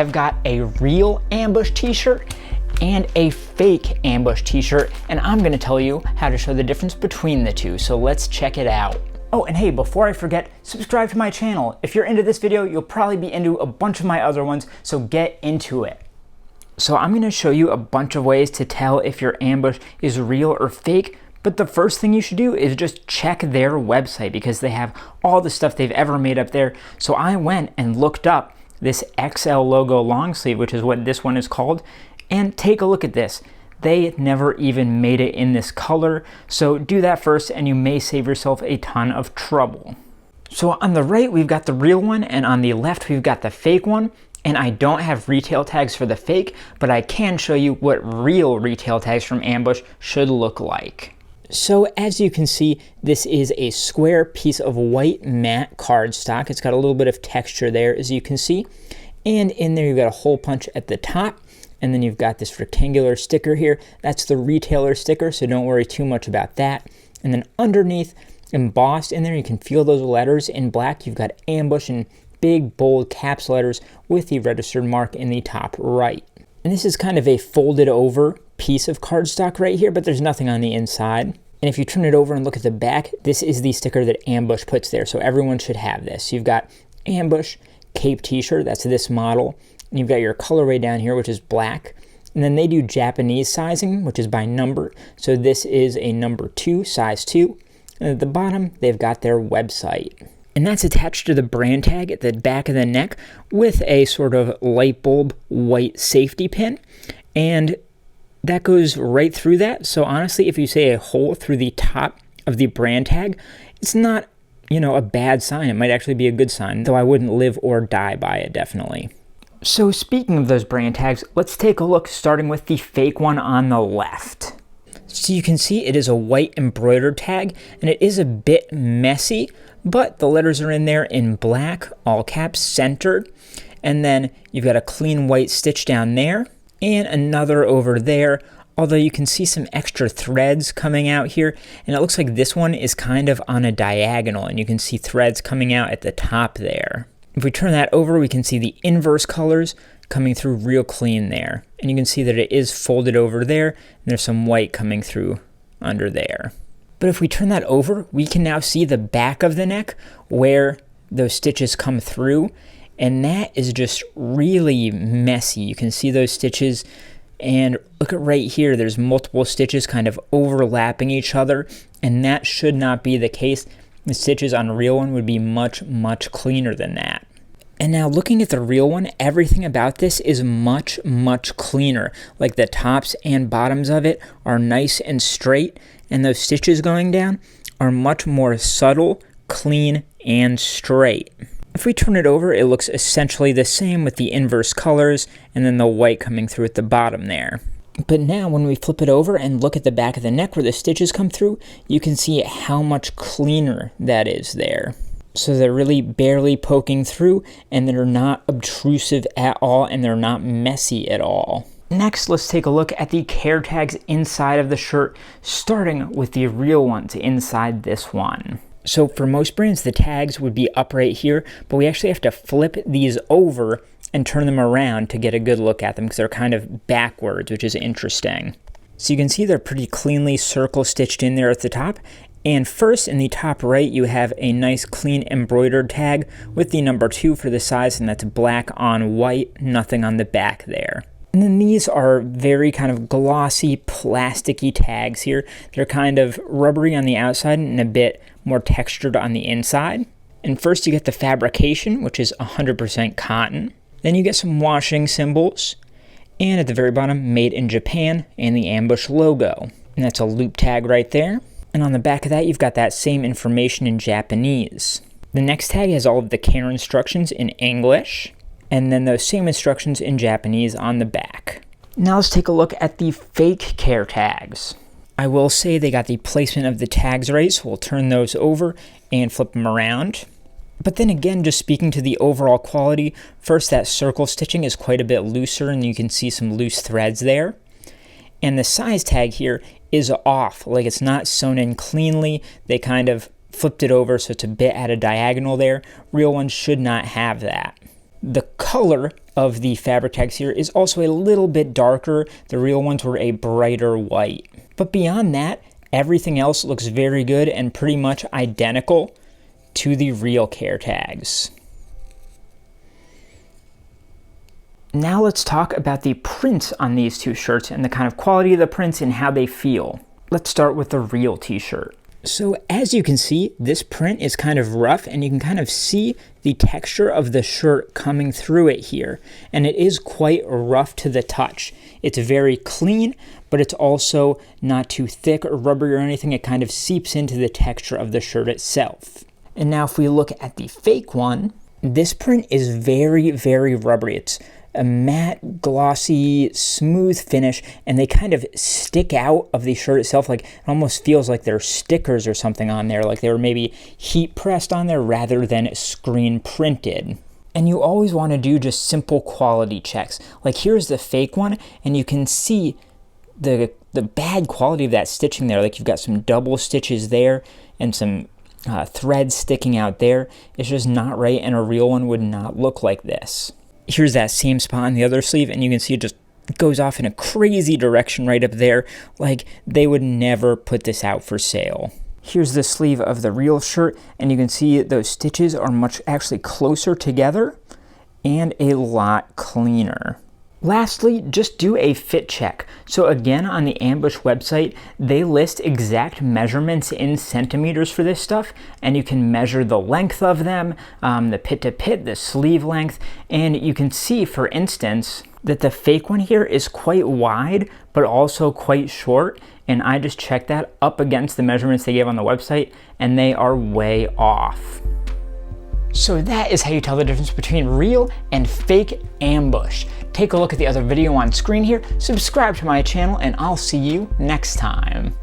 have got a real ambush t-shirt and a fake ambush t-shirt, and I'm gonna tell you how to show the difference between the two, so let's check it out. Oh, and hey, before I forget, subscribe to my channel. If you're into this video, you'll probably be into a bunch of my other ones, so get into it. So I'm gonna show you a bunch of ways to tell if your ambush is real or fake, but the first thing you should do is just check their website because they have all the stuff they've ever made up there. So I went and looked up this XL logo long sleeve, which is what this one is called, and take a look at this. They never even made it in this color, so do that first and you may save yourself a ton of trouble. So on the right, we've got the real one, and on the left, we've got the fake one. And I don't have retail tags for the fake, but I can show you what real retail tags from Ambush should look like. So as you can see, this is a square piece of white matte cardstock. It's got a little bit of texture there, as you can see. And in there, you've got a hole punch at the top. And then you've got this rectangular sticker here. That's the retailer sticker, so don't worry too much about that. And then underneath, embossed in there, you can feel those letters in black. You've got Ambush in big, bold caps letters with the registered mark in the top right. And this is kind of a folded over piece of cardstock right here, but there's nothing on the inside. And if you turn it over and look at the back, this is the sticker that Ambush puts there, so everyone should have this. You've got Ambush Cape t-shirt, that's this model. And you've got your colorway down here, which is black. And then they do Japanese sizing, which is by number. So this is a number 2, size 2. And at the bottom, they've got their website. And that's attached to the brand tag at the back of the neck with a sort of light bulb white safety pin. And that goes right through that. So honestly, if you say a hole through the top of the brand tag, it's not, a bad sign. It might actually be a good sign, though I wouldn't live or die by it, definitely. So speaking of those brand tags, let's take a look starting with the fake one on the left. So you can see it is a white embroidered tag, and it is a bit messy, but the letters are in there in black, all caps, centered. And then you've got a clean white stitch down there, and another over there, although you can see some extra threads coming out here, and it looks like this one is kind of on a diagonal, and you can see threads coming out at the top there. If we turn that over, we can see the inverse colors coming through real clean there. And you can see that it is folded over there, and there's some white coming through under there. But if we turn that over, we can now see the back of the neck where those stitches come through, and that is just really messy. You can see those stitches, and look at right here, there's multiple stitches kind of overlapping each other, and that should not be the case. The stitches on a real one would be much, much cleaner than that. And now looking at the real one, everything about this is much, much cleaner. Like the tops and bottoms of it are nice and straight, and those stitches going down are much more subtle, clean, and straight. If we turn it over, it looks essentially the same with the inverse colors and then the white coming through at the bottom there. But now when we flip it over and look at the back of the neck where the stitches come through, you can see how much cleaner that is there. So they're really barely poking through, and they're not obtrusive at all, and they're not messy at all. Next, let's take a look at the care tags inside of the shirt, starting with the real ones inside this one. So for most brands, the tags would be up right here, but we actually have to flip these over and turn them around to get a good look at them because they're kind of backwards, which is interesting. So you can see they're pretty cleanly circle stitched in there at the top. And first in the top right, you have a nice clean embroidered tag with the number 2 for the size, and that's black on white, nothing on the back there. And then these are very kind of glossy, plasticky tags here. They're kind of rubbery on the outside and a bit more textured on the inside. And first you get the fabrication, which is 100% cotton. Then you get some washing symbols, and at the very bottom, made in Japan, and the Ambush logo. And that's a loop tag right there. And on the back of that, you've got that same information in Japanese. The next tag has all of the care instructions in English, and then those same instructions in Japanese on the back. Now let's take a look at the fake care tags. I will say they got the placement of the tags right, so we'll turn those over and flip them around. But then again, just speaking to the overall quality, first that circle stitching is quite a bit looser, and you can see some loose threads there. And the size tag here is off, like it's not sewn in cleanly. They kind of flipped it over so it's a bit at a diagonal there. Real ones should not have that. The color of the fabric tags here is also a little bit darker. The real ones were a brighter white. But beyond that, everything else looks very good and pretty much identical to the real care tags. Now let's talk about the prints on these two shirts and the kind of quality of the prints and how they feel. Let's start with the real t-shirt. So as you can see, this print is kind of rough and you can kind of see the texture of the shirt coming through it here. And it is quite rough to the touch. It's very clean, but it's also not too thick or rubbery or anything. It kind of seeps into the texture of the shirt itself. And now if we look at the fake one, this print is very, very rubbery. It's a matte, glossy, smooth finish, and they kind of stick out of the shirt itself. Like, it almost feels like there are stickers or something on there, like they were maybe heat pressed on there rather than screen printed. And you always want to do just simple quality checks. Like, here's the fake one, and you can see the bad quality of that stitching there. Like, you've got some double stitches there and some threads sticking out there. It's just not right, and a real one would not look like this. Here's that same spot on the other sleeve, and you can see it just goes off in a crazy direction right up there. Like, they would never put this out for sale. Here's the sleeve of the real shirt, and you can see those stitches are much actually closer together and a lot cleaner. Lastly, just do a fit check. So again, on the Ambush website, they list exact measurements in centimeters for this stuff, and you can measure the length of them, the pit to pit, the sleeve length, and you can see, for instance, that the fake one here is quite wide, but also quite short, and I just checked that up against the measurements they gave on the website, and they are way off. So that is how you tell the difference between real and fake Ambush. Take a look at the other video on screen here, subscribe to my channel, and I'll see you next time.